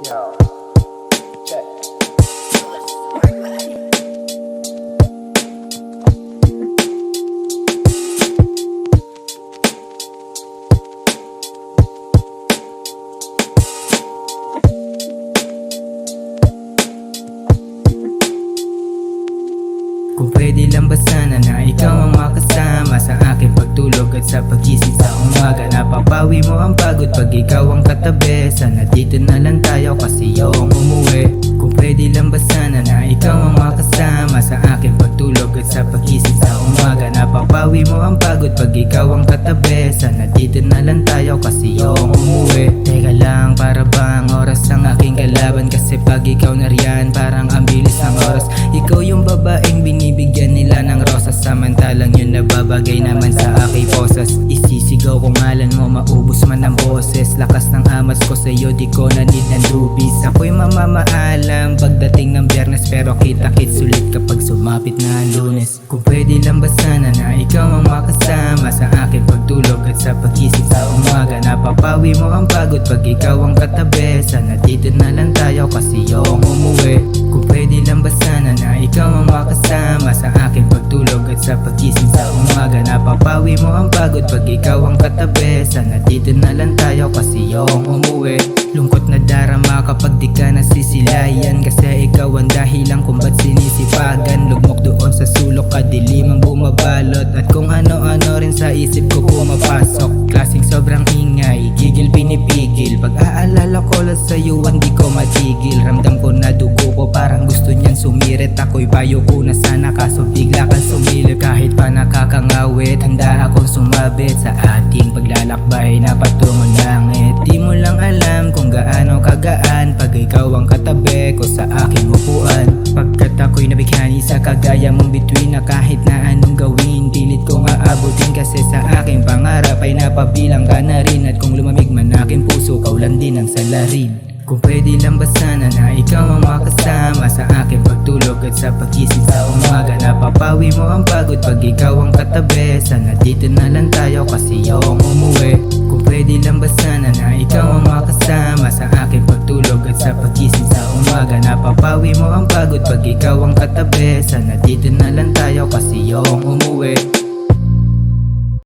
Yo, check. Kung pwede lang ba sana na ikaw ang makasama sa aking pagtulog at sa pagising sa umaga. Napapawi mo ang pagod pag ikaw ang katabi. Sana dito na lang tayo kasi yung umuwi. Kung pwede lang ba sana na ikaw ang makasama sa aking pagtulog at sa pagising sa umaga. Napapawi mo ang pagod pag ikaw ang katabi. Sana dito na lang tayo kasi yung umuwi. Teka lang, para bang oras ang aking kalaban? Kasi pag ikaw nariyan parang ang bilis ng oras. Ikaw yung babaeng binibigyan nila ng rosas, samantalang yun nababagay naman sa aking posas. Isisigaw kung ngalan mo, maubos man ang boses. Lakas ng amas ko sa'yo, di ko na need ng lubis. Ako'y mamamaalam pagdating ng Biyernes, pero kita-kits sulit kapag sumapit na ang Lunes. Kung pwede lang ba sana na ikaw ang makasama sa aking pagtulog at sa pagising sa umaga. Napapawi mo ang pagod pag ikaw ang katabi. Sana dito na lang tayo kasi yung umuwi. Kung pwede lang ba sana na ikaw ang makasama sa aking pagtulog at sa pagising sa umaga. Napapawi mo ang pagod pag ikaw ang katabi. Sana dito na lang tayo kasi yung umuwi. Lungkot na darama kapag di ka nasisilayan, kasi ikaw ang dahilan kung ba't sinisipagan. Lugmok doon sa sulok, kadilimang bumabalot, at kung ano-ano rin sa isip ko pumapasok. Klaseng sobrang ingay, gigil pinipigil. Pag aalala ko lang sa'yo, hindi ko matigil. Ramdam ko na dugo ko parang gusto niyan sumirit. Ako'y payo ko na sana, kaso bigla kang sumilip. Kahit pa nakakangawit, handa akong sumabit sa ating paglalakbay na patungong langit. Di mo lang alam kung gaano kagaan pag ikaw ang katabi ko sa aking upuan. Pagkat ako'y nabighani sa kagaya mong bituin, na kahit na anong gawin pilit kong aabutin. Kasi sa aking pangarap ay napabilang ka na rin, at kung lumamig man aking puso, kaulan din ang salarin. Kung pwede lang ba sana na ikaw ang makasama sa aking pagtulog at sa pagising sa umaga. Napapawi mo ang pagod pag ikaw ang katabi. Sana dito na lang tayo kasi yung umuwi. Kung pwede lang ba sana na ikaw ang makasama sa aking pagtulog at sa pagising sa umaga. Napapawi mo ang pagod pag ikaw ang katabi. Sana dito na lang tayo kasi yung umuwi.